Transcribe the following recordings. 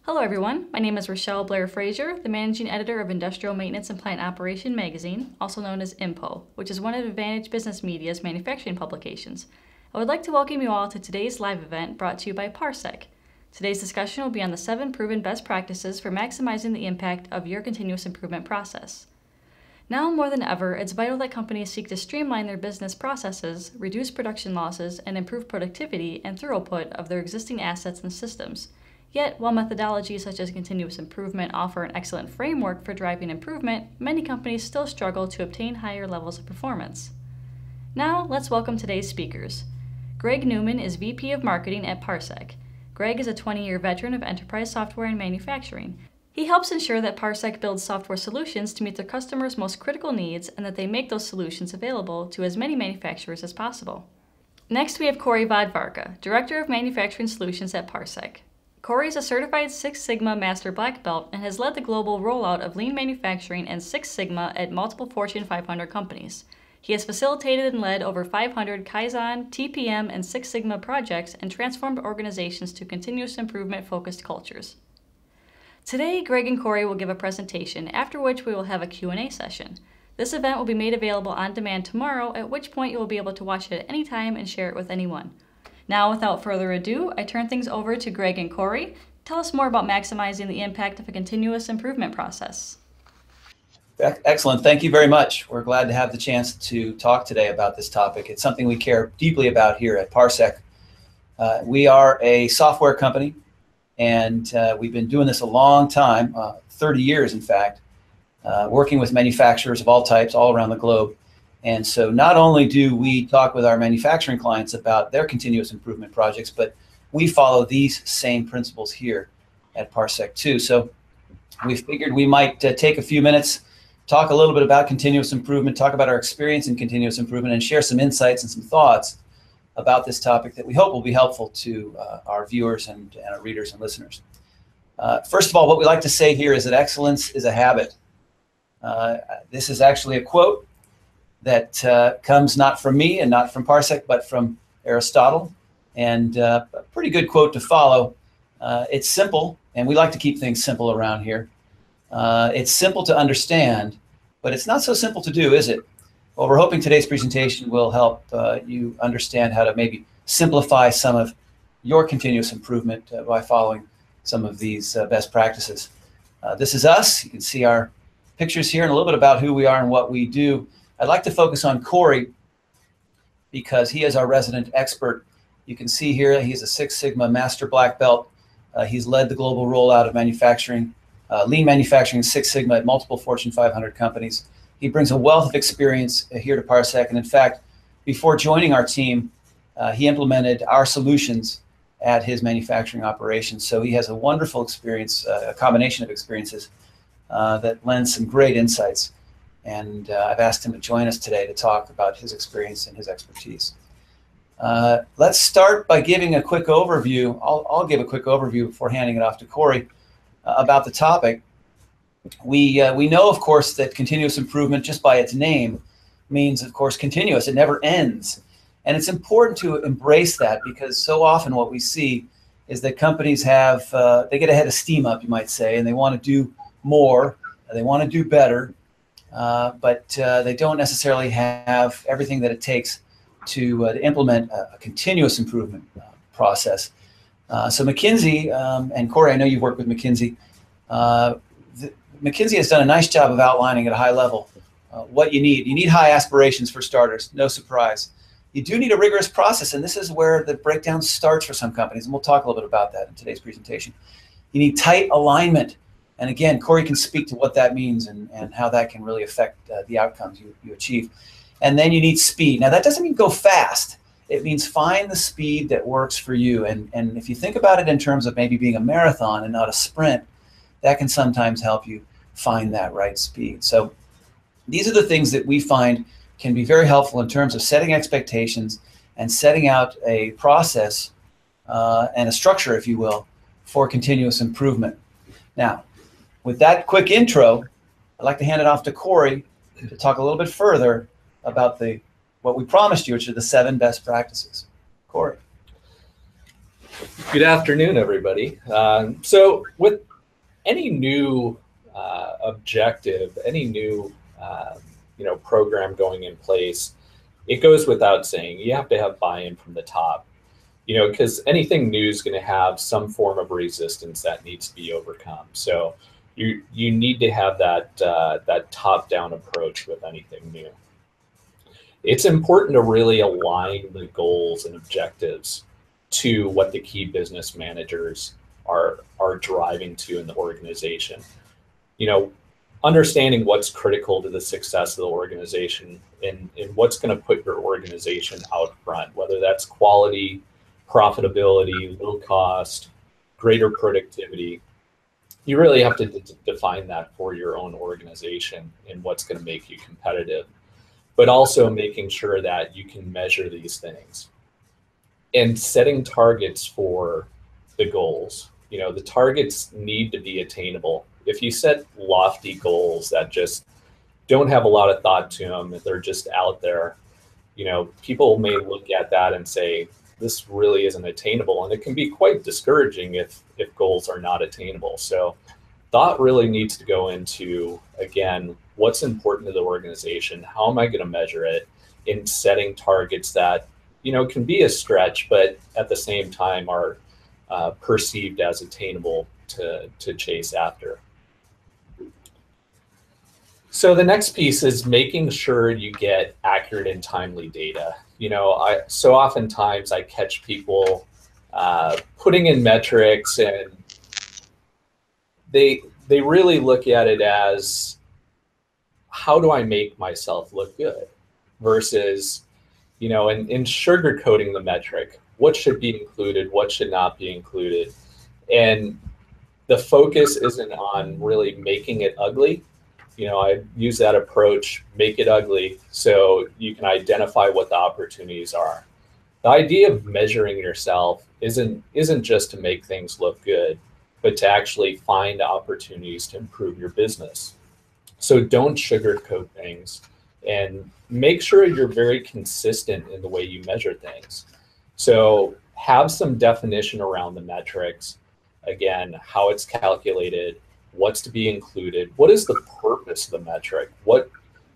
Hello everyone, my name is Rochelle Blair Frazier, the Managing Editor of Industrial Maintenance and Plant Operation magazine, also known as IMPO, which is one of Advantage Business Media's manufacturing publications. I would like to welcome you all to today's live event brought to you by Parsec. Today's discussion will be on the 7 proven best practices for maximizing the impact of your continuous improvement process. Now more than ever, it's vital that companies seek to streamline their business processes, reduce production losses, and improve productivity and throughput of their existing assets and systems. Yet, while methodologies such as continuous improvement offer an excellent framework for driving improvement, many companies still struggle to obtain higher levels of performance. Now, let's welcome today's speakers. Greg Newman is VP of Marketing at Parsec. Greg is a 20-year veteran of enterprise software and manufacturing. He helps ensure that Parsec builds software solutions to meet their customers' most critical needs and that they make those solutions available to as many manufacturers as possible. Next, we have Cory Vodvarka, Director of Manufacturing Solutions at Parsec. Cory is a certified Six Sigma Master Black Belt and has led the global rollout of lean manufacturing and Six Sigma at multiple Fortune 500 companies. He has facilitated and led over 500 Kaizen, TPM, and Six Sigma projects and transformed organizations to continuous improvement-focused cultures. Today, Greg and Cory will give a presentation, after which we will have a Q&A session. This event will be made available on demand tomorrow, at which point you will be able to watch it at any time and share it with anyone. Now, without further ado, I turn things over to Greg and Cory. Tell us more about maximizing the impact of a continuous improvement process. Excellent. Thank you very much. We're glad to have the chance to talk today about this topic. It's something we care deeply about here at Parsec. We are a software company, and we've been doing this a long time, 30 years in fact, working with manufacturers of all types all around the globe. And so not only do we talk with our manufacturing clients about their continuous improvement projects, but we follow these same principles here at Parsec too. So we figured we might take a few minutes, talk a little bit about continuous improvement, talk about our experience in continuous improvement, and share some insights and some thoughts about this topic that we hope will be helpful to our viewers and our readers and listeners. First of all, what we like to say here is that excellence is a habit. This is actually a quote that comes not from me and not from Parsec, but from Aristotle, and a pretty good quote to follow. It's simple, and we like to keep things simple around here. It's simple to understand, but it's not so simple to do, is it? Well, we're hoping today's presentation will help you understand how to maybe simplify some of your continuous improvement by following some of these best practices. This is us. You can see our pictures here and a little bit about who we are and what we do. I'd like to focus on Cory because he is our resident expert. You can see here he's a Six Sigma Master Black Belt. He's led the global rollout of manufacturing, lean manufacturing, Six Sigma at multiple Fortune 500 companies. He brings a wealth of experience here to Parsec, and in fact, before joining our team, he implemented our solutions at his manufacturing operations. So he has a wonderful experience, a combination of experiences that lends some great insights. And I've asked him to join us today to talk about his experience and his expertise. Let's start by giving a quick overview. I'll give a quick overview before handing it off to Cory about the topic. We know, of course, that continuous improvement, just by its name, means, of course, continuous. It never ends. And it's important to embrace that because so often what we see is that companies have, they get a head of steam up, you might say, and they want to do more, they want to do better. But they don't necessarily have everything that it takes to implement a continuous improvement process. So McKinsey, and Cory, I know you've worked with McKinsey. McKinsey has done a nice job of outlining at a high level what you need. You need high aspirations for starters, no surprise. You do need a rigorous process, and this is where the breakdown starts for some companies, and we'll talk a little bit about that in today's presentation. You need tight alignment. And again, Cory can speak to what that means and how that can really affect the outcomes you achieve. And then you need speed. Now, that doesn't mean go fast. It means find the speed that works for you. And if you think about it in terms of maybe being a marathon and not a sprint, that can sometimes help you find that right speed. So these are the things that we find can be very helpful in terms of setting expectations and setting out a process and a structure, if you will, for continuous improvement. Now, with that quick intro, I'd like to hand it off to Cory to talk a little bit further about what we promised you, which are the 7 best practices. Cory. Good afternoon, everybody. So with any new objective, any new program going in place, it goes without saying you have to have buy-in from the top. Because anything new is going to have some form of resistance that needs to be overcome. So you need to have that top-down approach with anything new. It's important to really align the goals and objectives to what the key business managers are driving to in the organization. Understanding what's critical to the success of the organization and what's going to put your organization out front, whether that's quality, profitability, low cost, greater productivity. You really have to define that for your own organization and what's going to make you competitive, but also making sure that you can measure these things and setting targets for the goals. The targets need to be attainable. If you set lofty goals that just don't have a lot of thought to them, if they're just out there, people may look at that and say, this really isn't attainable. And it can be quite discouraging if goals are not attainable. So thought really needs to go into, again, what's important to the organization? How am I going to measure it? In setting targets that, can be a stretch, but at the same time are perceived as attainable to chase after. So the next piece is making sure you get accurate and timely data. So oftentimes I catch people putting in metrics, and they really look at it as, how do I make myself look good? Versus, in sugarcoating the metric, what should be included, what should not be included. And the focus isn't on really making it ugly. I use that approach, make it ugly, so you can identify what the opportunities are. The idea of measuring yourself isn't just to make things look good, but to actually find opportunities to improve your business. So don't sugarcoat things, and make sure you're very consistent in the way you measure things. So have some definition around the metrics. Again, how it's calculated, what's to be included, what is the purpose of the metric,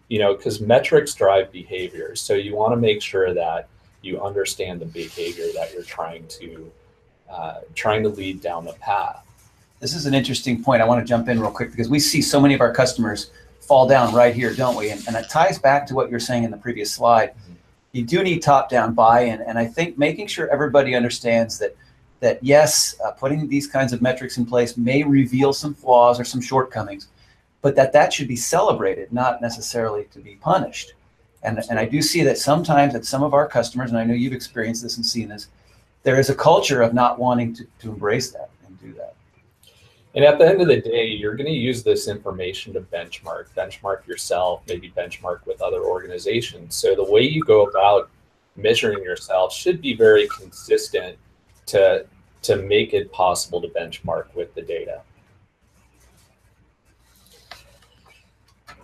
because metrics drive behavior. So you want to make sure that you understand the behavior that you're trying to lead down the path. This is an interesting point. I want to jump in real quick because we see so many of our customers fall down right here, don't we? And it ties back to what you're saying in the previous slide. Mm-hmm. You do need top-down buy-in, and I think making sure everybody understands that yes, putting these kinds of metrics in place may reveal some flaws or some shortcomings, but that should be celebrated, not necessarily to be punished. And I do see that sometimes at some of our customers, and I know you've experienced this and seen this, there is a culture of not wanting to embrace that and do that. And at the end of the day, you're going to use this information to benchmark yourself, maybe benchmark with other organizations. So the way you go about measuring yourself should be very consistent to make it possible to benchmark with the data.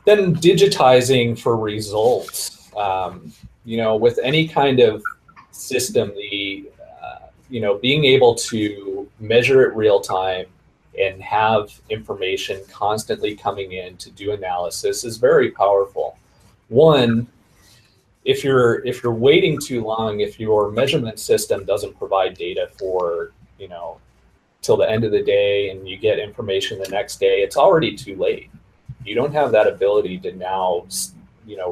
Then digitizing for results. With any kind of system, being able to measure it real time and have information constantly coming in to do analysis is very powerful. One, if you're waiting too long, if your measurement system doesn't provide data for, till the end of the day, and you get information the next day, it's already too late. You don't have that ability to now,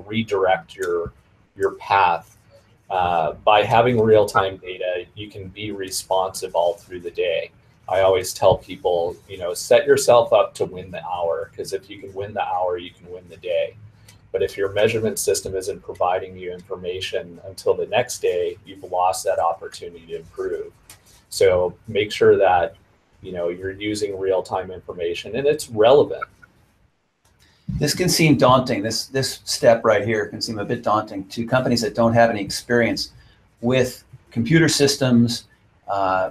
redirect your path. By having real-time data, you can be responsive all through the day. I always tell people, set yourself up to win the hour, because if you can win the hour, you can win the day. But if your measurement system isn't providing you information until the next day, you've lost that opportunity to improve. So make sure that, you're using real-time information and it's relevant. This can seem daunting. This step right here can seem a bit daunting to companies that don't have any experience with computer systems,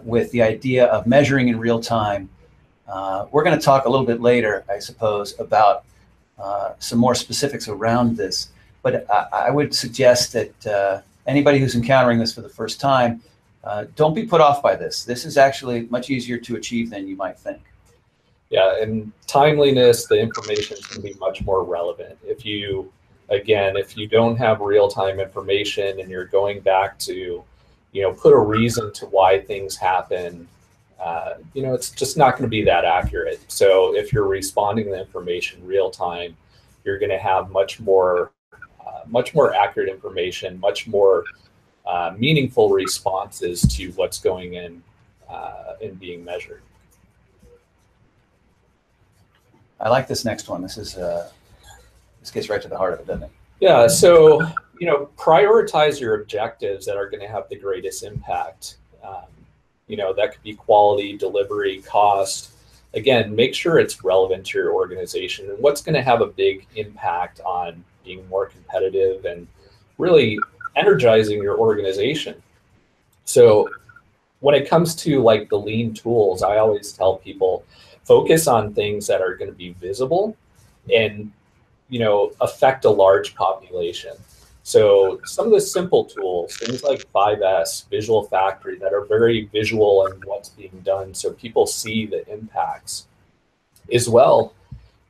with the idea of measuring in real time. We're going to talk a little bit later, I suppose, about some more specifics around this. But I would suggest that anybody who's encountering this for the first time, Don't be put off by this. This is actually much easier to achieve than you might think. Yeah, and timeliness, the information can be much more relevant. If you, again, if you don't have real-time information and you're going back to, put a reason to why things happen, it's just not going to be that accurate. So if you're responding to the information real time, you're going to have much more accurate information, much more meaningful responses to what's going in and being measured. I like this next one. This gets right to the heart of it, doesn't it? Yeah. So, prioritize your objectives that are going to have the greatest impact. That could be quality, delivery, cost. Again, make sure it's relevant to your organization and what's going to have a big impact on being more competitive and really energizing your organization. So when it comes to like the lean tools, I always tell people, focus on things that are going to be visible and, affect a large population. So some of the simple tools, things like 5S, Visual Factory, that are very visual in what's being done so people see the impacts. As well,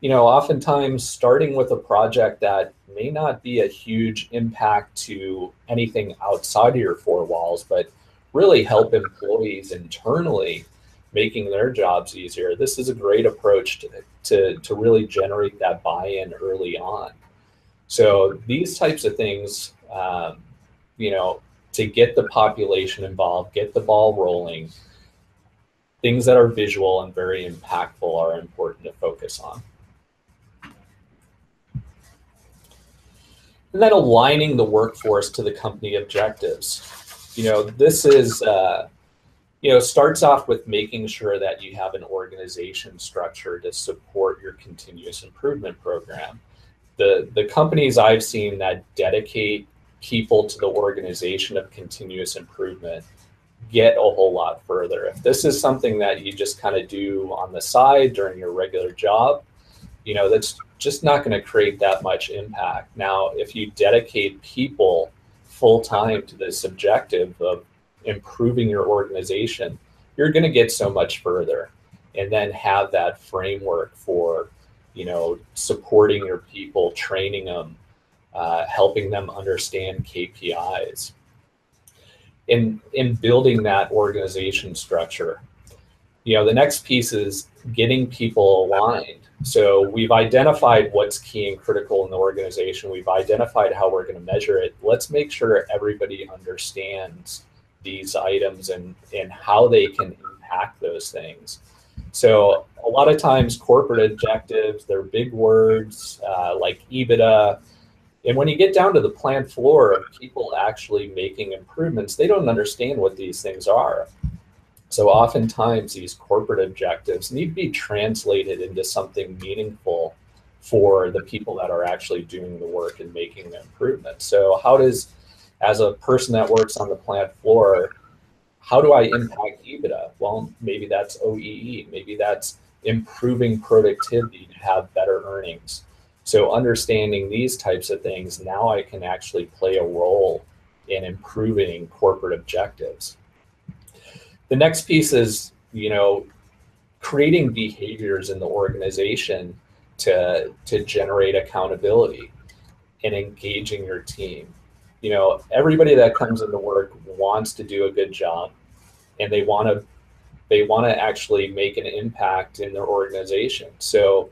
oftentimes starting with a project that may not be a huge impact to anything outside of your four walls, but really help employees internally, making their jobs easier. This is a great approach to really generate that buy-in early on. So these types of things, to get the population involved, get the ball rolling, things that are visual and very impactful are important to focus on. And then aligning the workforce to the company objectives. This is, starts off with making sure that you have an organization structure to support your continuous improvement program. The companies I've seen that dedicate people to the organization of continuous improvement get a whole lot further. If this is something that you just kind of do on the side during your regular job, that's just not going to create that much impact. Now, if you dedicate people full time to this objective of improving your organization, you're going to get so much further, and then have that framework for supporting your people, training them, helping them understand KPIs, in building that organization structure. The next piece is getting people aligned. So we've identified what's key and critical in the organization. We've identified how we're going to measure it. Let's make sure everybody understands these items and how they can impact those things. So a lot of times corporate objectives, they're big words like EBITDA. And when you get down to the plant floor of people actually making improvements, they don't understand what these things are. So oftentimes these corporate objectives need to be translated into something meaningful for the people that are actually doing the work and making the improvements. So how does, as a person that works on the plant floor, how do I impact EBITDA? Well, maybe that's OEE, maybe that's improving productivity to have better earnings. So understanding these types of things, now I can actually play a role in improving corporate objectives. The next piece is, creating behaviors in the organization to generate accountability and engaging your team. Everybody that comes into work wants to do a good job, and they want to actually make an impact in their organization. So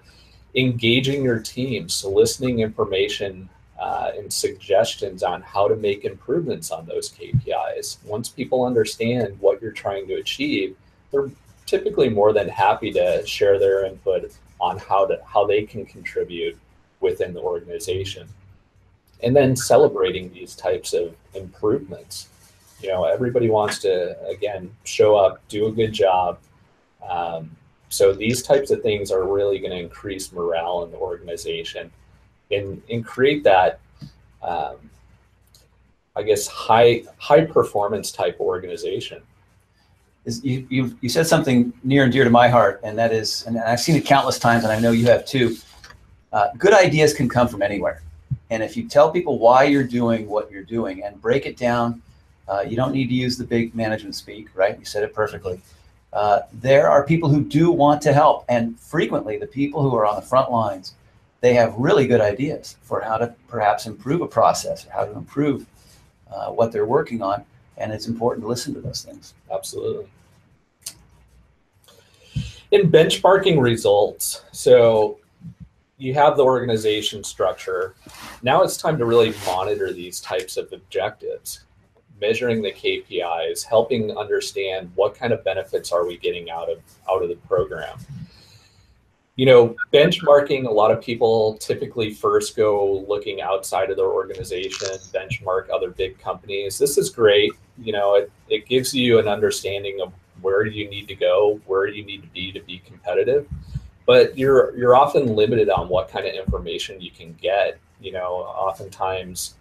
engaging your team, soliciting information and suggestions on how to make improvements on those KPIs. Once people understand what you're trying to achieve, they're typically more than happy to share their input on how they can contribute within the organization. And then celebrating these types of improvements. Everybody wants to, again, show up, do a good job. So these types of things are really going to increase morale in the organization and create that, high performance type organization. You said something near and dear to my heart, and that is, and I've seen it countless times, and I know you have too. Good ideas can come from anywhere. And if you tell people why you're doing what you're doing and break it down You don't need to use the big management speak, right? You said it perfectly. There are people who do want to help, and frequently the people who are on the front lines, they have really good ideas for how to perhaps improve a process or how to improve what they're working on, and it's important to listen to those things. Absolutely. In benchmarking results, so you have the organization structure. Now it's time to really monitor these types of objectives, measuring the KPIs, helping understand what kind of benefits are we getting out of the program. You know, benchmarking, a lot of people typically first go looking outside of their organization, benchmark other big companies. This is great. You know, it gives you an understanding of where you need to go, where you need to be competitive. But you're often limited on what kind of information you can get. You know, oftentimes,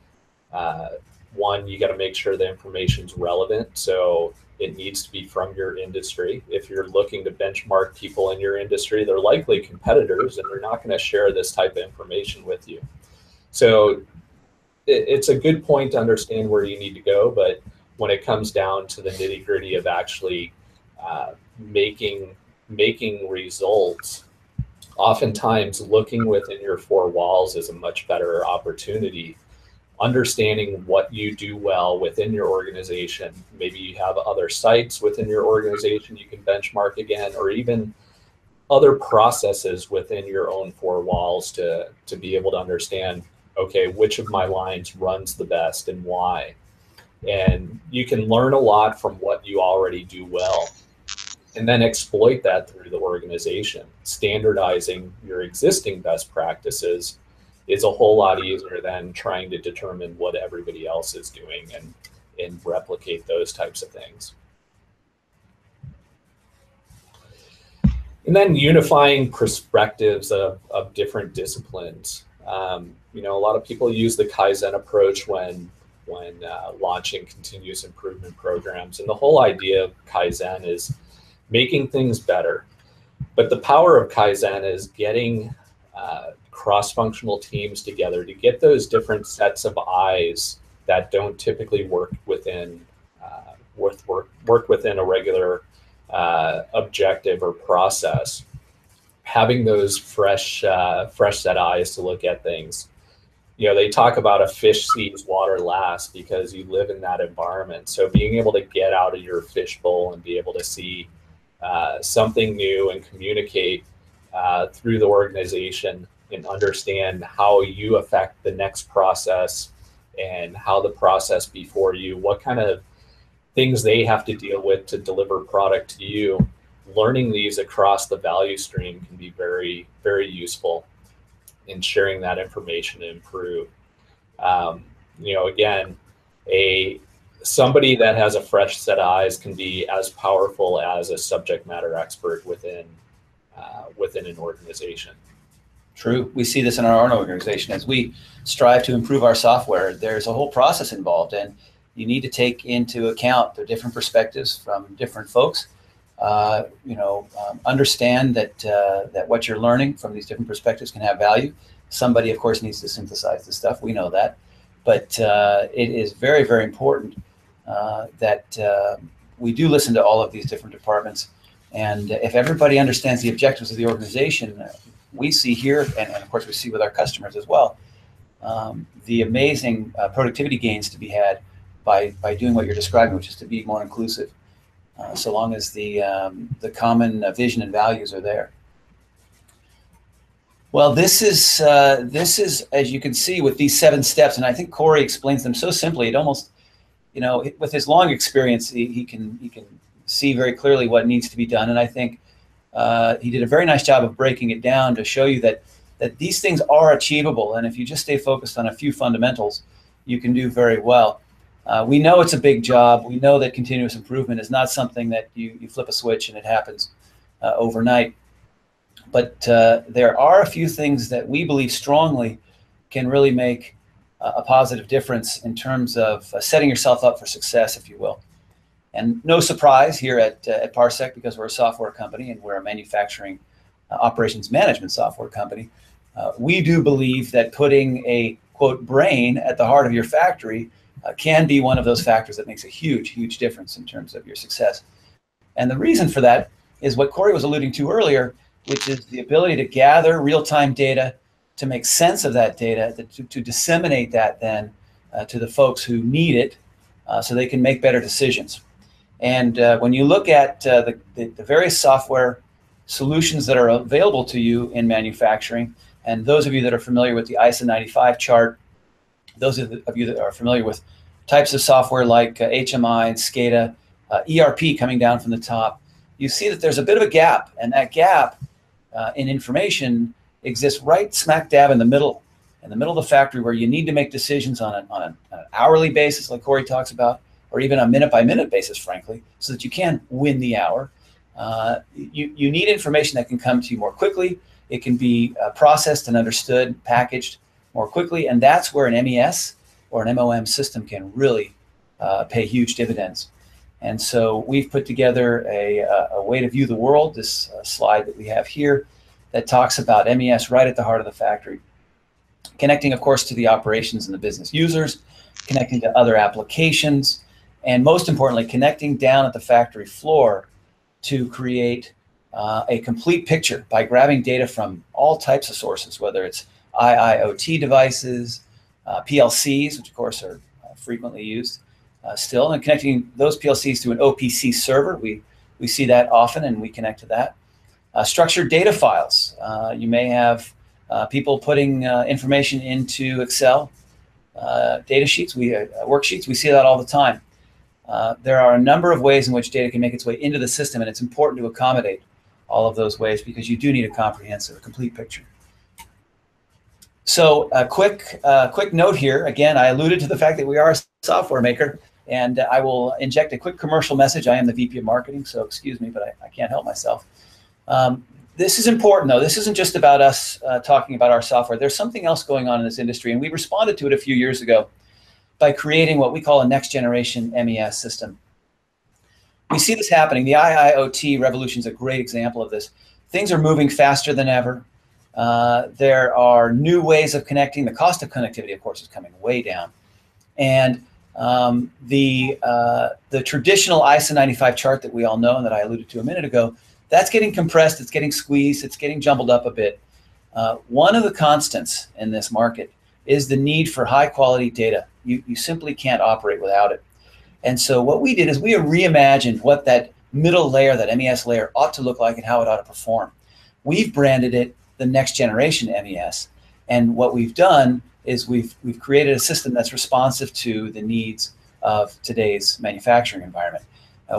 one, you got to make sure the information's relevant. So it needs to be from your industry. If you're looking to benchmark people in your industry, they're likely competitors and they're not going to share this type of information with you. So it's a good point to understand where you need to go. But when it comes down to the nitty gritty of actually making results, oftentimes looking within your four walls is a much better opportunity. Understanding what you do well within your organization. Maybe you have other sites within your organization you can benchmark again, or even other processes within your own four walls to be able to understand, okay, which of my lines runs the best and why. And you can learn a lot from what you already do well, and then exploit that through the organization. Standardizing your existing best practices is a whole lot easier than trying to determine what everybody else is doing and replicate those types of things. And then unifying perspectives of different disciplines. You know, a lot of people use the Kaizen approach when launching continuous improvement programs. And the whole idea of Kaizen is making things better. But the power of Kaizen is getting cross-functional teams together to get those different sets of eyes that don't typically work within a regular objective or process. Having those fresh set eyes to look at things. You know, they talk about a fish sees water last because you live in that environment. So being able to get out of your fishbowl and be able to see something new and communicate through the organization and understand how you affect the next process and how the process before you, what kind of things they have to deal with to deliver product to you. Learning these across the value stream can be very, very useful in sharing that information to improve. You know, again, somebody that has a fresh set of eyes can be as powerful as a subject matter expert within an organization. True. We see this in our own organization. As we strive to improve our software, there's a whole process involved, and you need to take into account the different perspectives from different folks. Understand that what you're learning from these different perspectives can have value. Somebody, of course, needs to synthesize the stuff. We know that. But it is very, very important that we do listen to all of these different departments. And if everybody understands the objectives of the organization, we see here, and of course we see with our customers as well, the amazing productivity gains to be had by doing what you're describing, which is to be more inclusive, so long as the common vision and values are there. Well, this is, as you can see, with these 7 steps, and I think Cory explains them so simply. It almost, you know, with his long experience, he can see very clearly what needs to be done. And I think he did a very nice job of breaking it down to show you that these things are achievable. And if you just stay focused on a few fundamentals, you can do very well. We know it's a big job. We know that continuous improvement is not something that you flip a switch and it happens overnight. But there are a few things that we believe strongly can really make a positive difference in terms of setting yourself up for success, if you will. And no surprise here at Parsec, because we're a software company and we're a manufacturing operations management software company, we do believe that putting a, quote, brain at the heart of your factory can be one of those factors that makes a huge, huge difference in terms of your success. And the reason for that is what Cory was alluding to earlier, which is the ability to gather real-time data, to make sense of that data, to disseminate that then to the folks who need it so they can make better decisions. And when you look at the various software solutions that are available to you in manufacturing, and those of you that are familiar with the ISO 95 chart, those of you that are familiar with types of software like HMI and SCADA, ERP coming down from the top, you see that there's a bit of a gap, and that gap in information exists right smack dab in the middle of the factory, where you need to make decisions on an hourly basis, like Cory talks about, or even a minute-by-minute basis, frankly, so that you can win the hour. You need information that can come to you more quickly. It can be processed and understood, packaged more quickly, and that's where an MES or an MOM system can really pay huge dividends. And so we've put together a way to view the world, this slide that we have here, that talks about MES right at the heart of the factory, connecting, of course, to the operations and the business users, connecting to other applications, and most importantly, connecting down at the factory floor to create a complete picture by grabbing data from all types of sources, whether it's IIoT devices, PLCs, which of course are frequently used still, and connecting those PLCs to an OPC server. We see that often, and we connect to that. Structured data files. You may have people putting information into Excel data sheets, worksheets. We see that all the time. There are a number of ways in which data can make its way into the system, and it's important to accommodate all of those ways because you do need a comprehensive, complete picture. So a quick note here. Again, I alluded to the fact that we are a software maker, and I will inject a quick commercial message. I am the VP of Marketing, so excuse me, but I can't help myself. This is important, though. This isn't just about us talking about our software. There's something else going on in this industry, and we responded to it a few years ago by creating what we call a next generation MES system. We see this happening. The IIoT revolution is a great example of this. Things are moving faster than ever. There are new ways of connecting. The cost of connectivity, of course, is coming way down. And the traditional ISO 95 chart that we all know and that I alluded to a minute ago, that's getting compressed, it's getting squeezed, it's getting jumbled up a bit. One of the constants in this market is the need for high quality data. You simply can't operate without it. And so what we did is we reimagined what that middle layer, that MES layer, ought to look like and how it ought to perform. We've branded it the next generation MES. And what we've done is we've created a system that's responsive to the needs of today's manufacturing environment.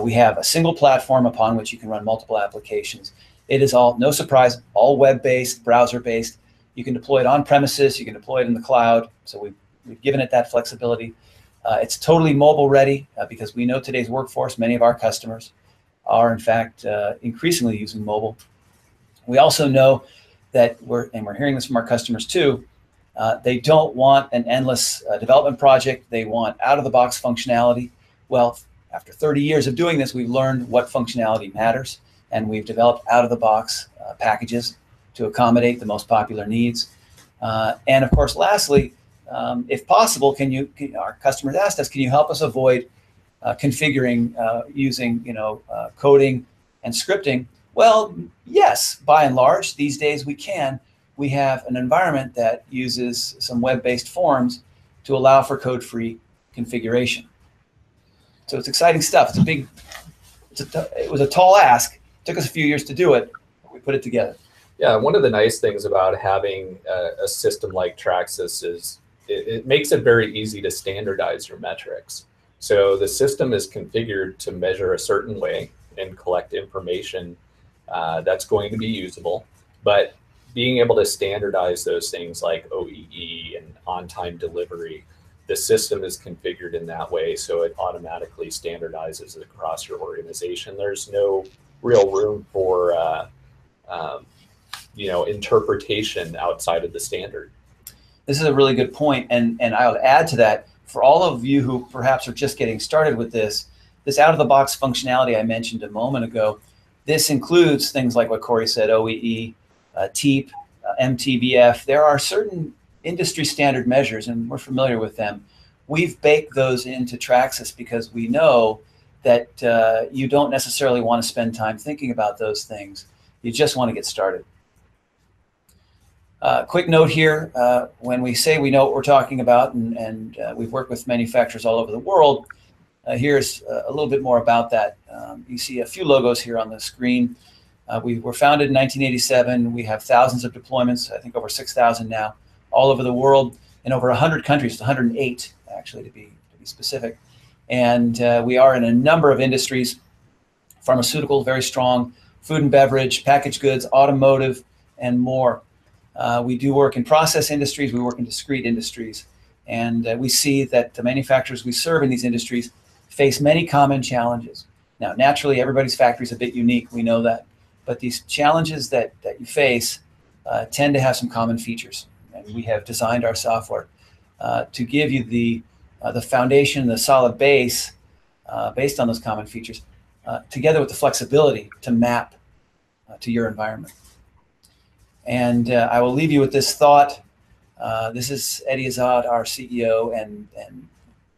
We have a single platform upon which you can run multiple applications. It is all, no surprise, all web-based, browser-based. You can deploy it on premises, you can deploy it in the cloud. So we've given it that flexibility. It's totally mobile ready because we know today's workforce, many of our customers are in fact increasingly using mobile. We also know that we're hearing this from our customers too, they don't want an endless development project. They want out-of-the-box functionality. Well, after 30 years of doing this, we've learned what functionality matters, and we've developed out-of-the-box packages to accommodate the most popular needs. And of course, lastly, if possible, our customers asked us, can you help us avoid configuring using coding and scripting? Well, yes, by and large, these days we can. We have an environment that uses some web-based forms to allow for code-free configuration. So it's exciting stuff. It was a tall ask. It took us a few years to do it, but we put it together. Yeah, one of the nice things about having a system like TrakSYS is it makes it very easy to standardize your metrics. So the system is configured to measure a certain way and collect information that's going to be usable, but being able to standardize those things like OEE and on-time delivery, the system is configured in that way so it automatically standardizes it across your organization. There's no real room for interpretation outside of the standard. This is a really good point, and I would add to that, for all of you who perhaps are just getting started with this out-of-the-box functionality I mentioned a moment ago, this includes things like what Cory said, OEE, TEEP, MTBF. There are certain industry standard measures, and we're familiar with them, we've baked those into TrakSYS because we know that you don't necessarily want to spend time thinking about those things. You just want to get started. Quick note here, when we say we know what we're talking about, and we've worked with manufacturers all over the world, here's a little bit more about that. You see a few logos here on the screen. We were founded in 1987. We have thousands of deployments, I think over 6,000 now, all over the world, in over 100 countries, 108 actually to be specific. And we are in a number of industries: pharmaceutical, very strong, food and beverage, packaged goods, automotive, and more. We do work in process industries, we work in discrete industries, and we see that the manufacturers we serve in these industries face many common challenges. Now, naturally, everybody's factory is a bit unique, we know that, but these challenges that you face tend to have some common features, and we have designed our software to give you the foundation, the solid base based on those common features, together with the flexibility to map to your environment. And I will leave you with this thought. This is Eddie Azad, our CEO, and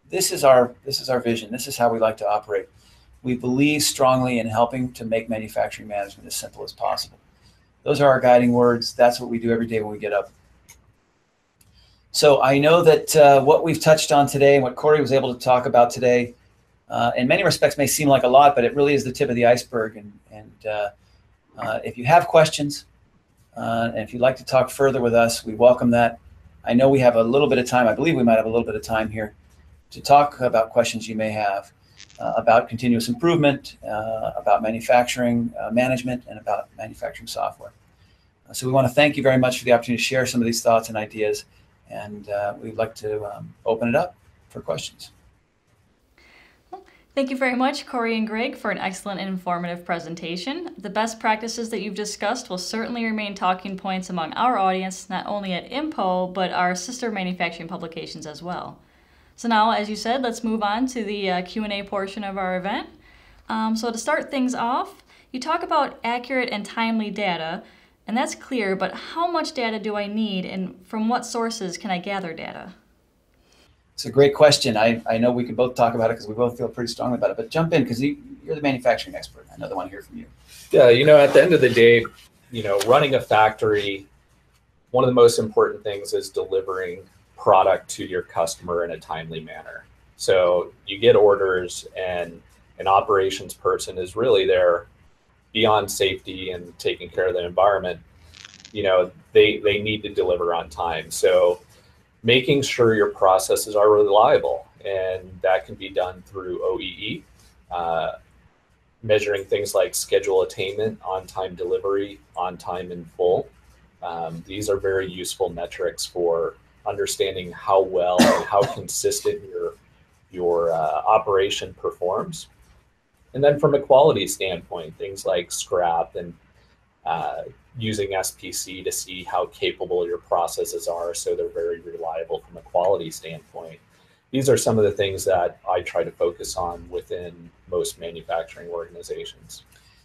this is our vision. This is how we like to operate. We believe strongly in helping to make manufacturing management as simple as possible. Those are our guiding words. That's what we do every day when we get up. So I know that what we've touched on today and what Cory was able to talk about today, in many respects may seem like a lot, but it really is the tip of the iceberg. And if you have questions, and if you'd like to talk further with us, we welcome that. I know we have a little bit of time. I believe we might have a little bit of time here to talk about questions you may have about continuous improvement, about manufacturing management, and about manufacturing software. So we want to thank you very much for the opportunity to share some of these thoughts and ideas. And we'd like to open it up for questions. Thank you very much, Cory and Greg, for an excellent and informative presentation. The best practices that you've discussed will certainly remain talking points among our audience, not only at IMPO, but our sister manufacturing publications as well. So now, as you said, let's move on to the Q&A portion of our event. So to start things off, you talk about accurate and timely data, and that's clear, but how much data do I need, and from what sources can I gather data? It's a great question. I know we can both talk about it because we both feel pretty strongly about it, but jump in because you're the manufacturing expert. I know they want to hear from you. Yeah, at the end of the day, running a factory, one of the most important things is delivering product to your customer in a timely manner. So you get orders, and an operations person is really there beyond safety and taking care of the environment. They need to deliver on time. So making sure your processes are reliable, and that can be done through OEE, measuring things like schedule attainment, on-time delivery, on time in full. These are very useful metrics for understanding how well and how consistent your operation performs. And then from a quality standpoint, things like scrap and using SPC to see how capable your processes are so they're very reliable from a quality standpoint. These are some of the things that I try to focus on within most manufacturing organizations.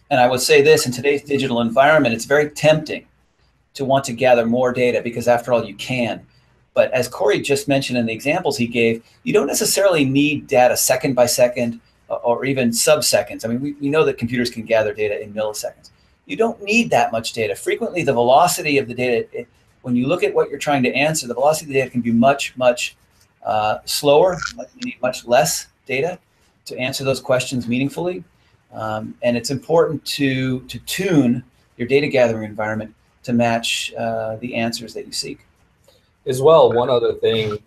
And I would say this, in today's digital environment, it's very tempting to want to gather more data because after all, you can. But as Cory just mentioned in the examples he gave, you don't necessarily need data second by second or even sub-seconds. I mean, we know that computers can gather data in milliseconds. You don't need that much data. Frequently, the velocity of the data, when you look at what you're trying to answer, the velocity of the data can be much, much slower. You need much less data to answer those questions meaningfully. And it's important to tune your data gathering environment to match the answers that you seek. As well, one other thing,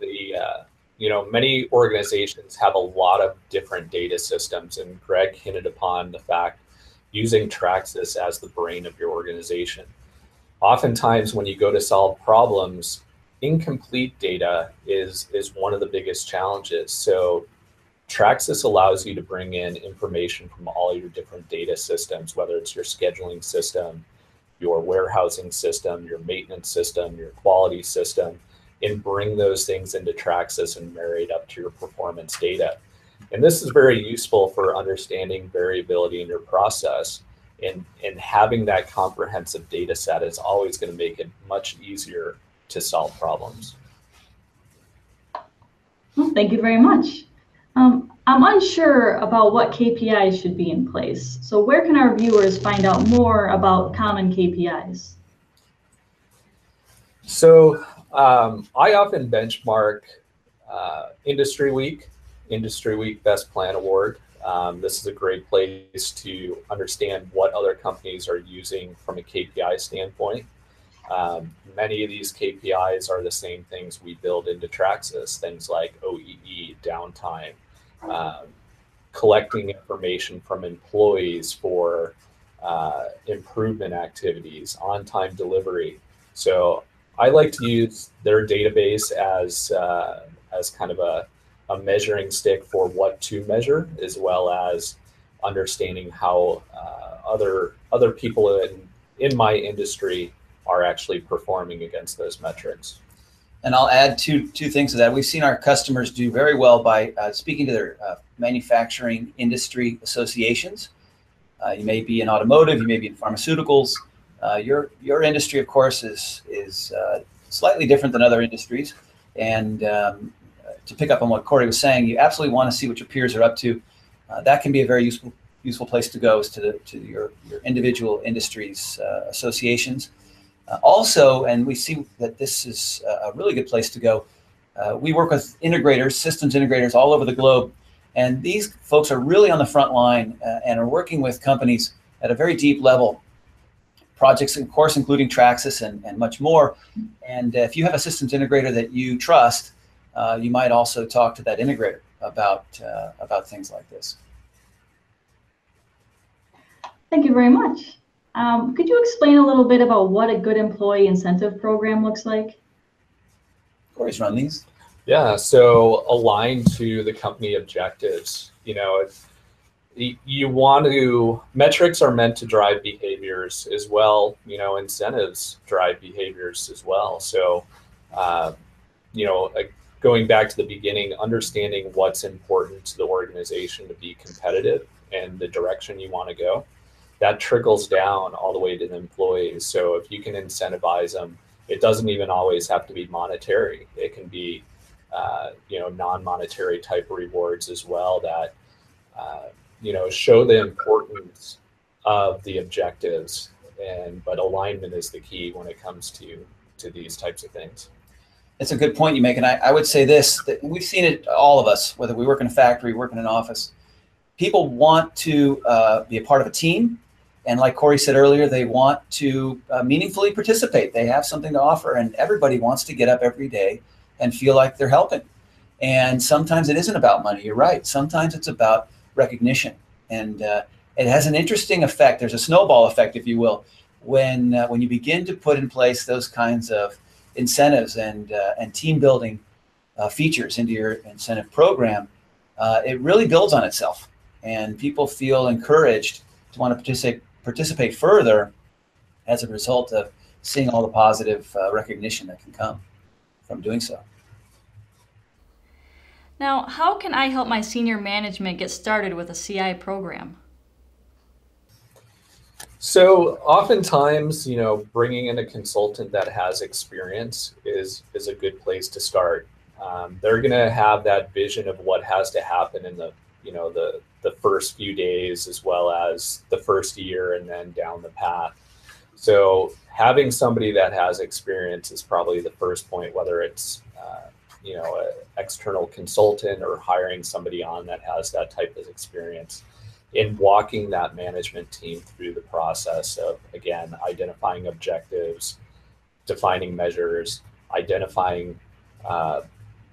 many organizations have a lot of different data systems, and Greg hinted upon the fact using TrakSYS as the brain of your organization. Oftentimes when you go to solve problems, incomplete data is one of the biggest challenges. So TrakSYS allows you to bring in information from all your different data systems, whether it's your scheduling system, your warehousing system, your maintenance system, your quality system, and bring those things into TrakSYS and marry it up to your performance data. And this is very useful for understanding variability in your process, and having that comprehensive data set is always going to make it much easier to solve problems. Well, thank you very much. I'm unsure about what KPIs should be in place. So where can our viewers find out more about common KPIs? So I often benchmark Industry Week Best Plan Award. This is a great place to understand what other companies are using from a KPI standpoint. Many of these KPIs are the same things we build into TrakSYS, things like OEE, downtime, collecting information from employees for improvement activities, on-time delivery. So I like to use their database as kind of a measuring stick for what to measure, as well as understanding how other people in my industry are actually performing against those metrics. And I'll add two things to that. We've seen our customers do very well by speaking to their manufacturing industry associations. You may be in automotive, you may be in pharmaceuticals. Your industry, of course, is slightly different than other industries. And to pick up on what Cory was saying, you absolutely want to see what your peers are up to. That can be a very useful place to go, is to your individual industries associations. Also, and we see that this is a really good place to go, we work with integrators, systems integrators all over the globe. And these folks are really on the front line and are working with companies at a very deep level. Projects, of course, including TrakSYS and much more. And if you have a systems integrator that you trust, you might also talk to that integrator about things like this. Thank you very much. Could you explain a little bit about what a good employee incentive program looks like? Cory's run these. Yeah, so aligned to the company objectives. You know, you want to, metrics are meant to drive behaviors as well. You know, incentives drive behaviors as well. So, you know, going back to the beginning, understanding what's important to the organization to be competitive and the direction you want to go, that trickles down all the way to the employees. So if you can incentivize them, it doesn't even always have to be monetary. It can be, you know, non-monetary type rewards as well that, you know, show the importance of the objectives. But alignment is the key when it comes to these types of things. It's a good point you make. And I would say this, that we've seen it, all of us, whether we work in a factory, work in an office, people want to be a part of a team. And like Cory said earlier, they want to meaningfully participate. They have something to offer, and everybody wants to get up every day and feel like they're helping. And sometimes it isn't about money. You're right. Sometimes it's about recognition. And it has an interesting effect. There's a snowball effect, if you will, when you begin to put in place those kinds of incentives and team building features into your incentive program. It really builds on itself, and people feel encouraged to want to participate further as a result of seeing all the positive recognition that can come from doing so. Now, how can I help my senior management get started with a CI program? So oftentimes, you know, bringing in a consultant that has experience is a good place to start. They're going to have that vision of what has to happen in the, you know, the first few days, as well as the first year, and then down the path. So having somebody that has experience is probably the first point, whether it's, you know, an external consultant or hiring somebody on that has that type of experience in walking that management team through the process of, again, identifying objectives, defining measures, identifying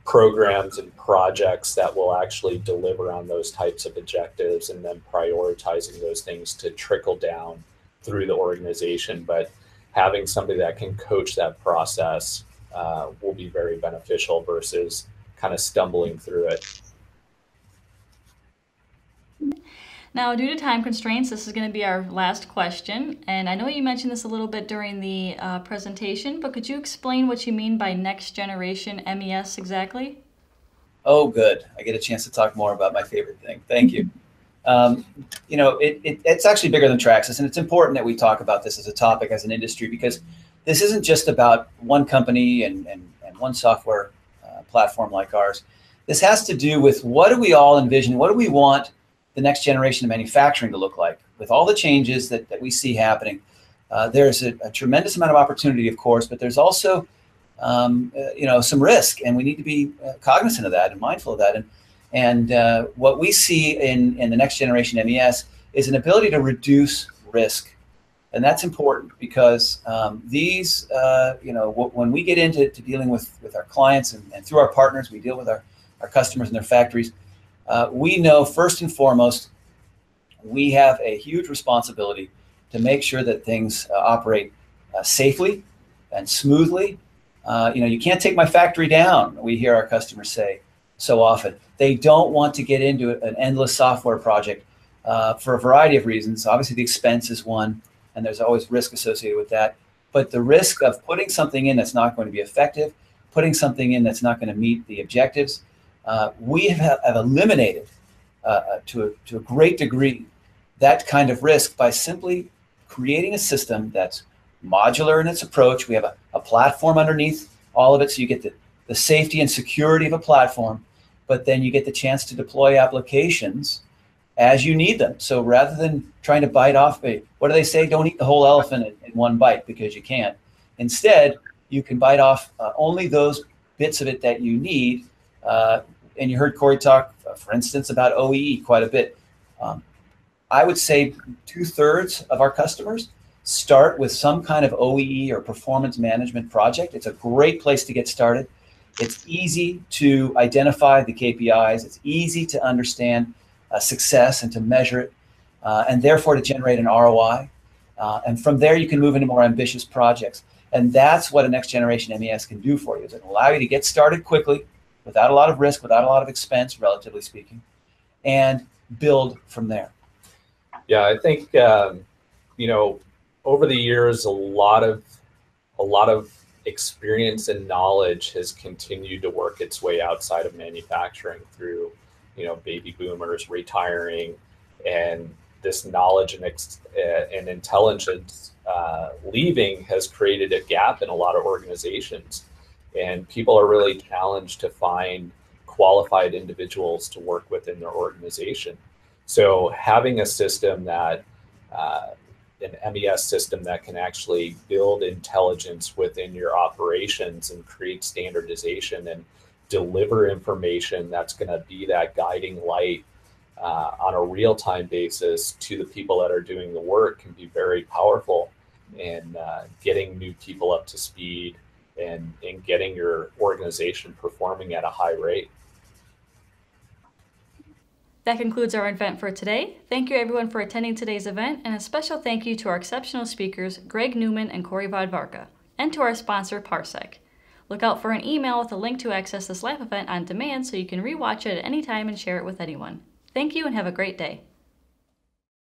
programs and projects that will actually deliver on those types of objectives, and then prioritizing those things to trickle down through the organization. But having somebody that can coach that process will be very beneficial versus kind of stumbling through it. Now, due to time constraints, this is going to be our last question. And I know you mentioned this a little bit during the presentation, but could you explain what you mean by next generation MES exactly? Oh, good. I get a chance to talk more about my favorite thing. Thank you. You know, it's actually bigger than TrakSYS, and it's important that we talk about this as a topic, as an industry, because this isn't just about one company and one software platform like ours. This has to do with what do we all envision, what do we want the next generation of manufacturing to look like? With all the changes that we see happening, there's a tremendous amount of opportunity, of course, but there's also some risk, and we need to be cognizant of that and mindful of that. And what we see in the next generation MES is an ability to reduce risk. And that's important because when we get into dealing with our clients and through our partners, we deal with our customers and their factories, we know first and foremost, we have a huge responsibility to make sure that things operate safely and smoothly. You can't take my factory down, we hear our customers say so often. They don't want to get into an endless software project for a variety of reasons. Obviously, the expense is one, and there's always risk associated with that. But the risk of putting something in that's not going to be effective, putting something in that's not going to meet the objectives, we have eliminated to a great degree that kind of risk by simply creating a system that's modular in its approach. We have a platform underneath all of it, so you get the safety and security of a platform, but then you get the chance to deploy applications as you need them. So rather than trying to bite off what do they say? Don't eat the whole elephant in one bite, because you can't. Instead, you can bite off only those bits of it that you need. And you heard Cory talk, for instance, about OEE quite a bit. I would say 2/3 of our customers start with some kind of OEE or performance management project. It's a great place to get started. It's easy to identify the KPIs. It's easy to understand success and to measure it, and therefore to generate an ROI. And from there, you can move into more ambitious projects. And that's what a next generation MES can do for you. Is it allow you to get started quickly, without a lot of risk, without a lot of expense, relatively speaking, and build from there. Yeah, I think over the years, a lot of experience and knowledge has continued to work its way outside of manufacturing through, baby boomers retiring, and this knowledge and intelligence leaving has created a gap in a lot of organizations, and people are really challenged to find qualified individuals to work within their organization. So having a system that an MES system that can actually build intelligence within your operations and create standardization and deliver information that's going to be that guiding light on a real-time basis to the people that are doing the work can be very powerful in getting new people up to speed and getting your organization performing at a high rate. That concludes our event for today. Thank you everyone for attending today's event, and a special thank you to our exceptional speakers, Greg Newman and Cory Vodvarka, and to our sponsor, Parsec. Look out for an email with a link to access this live event on demand so you can rewatch it at any time and share it with anyone. Thank you and have a great day.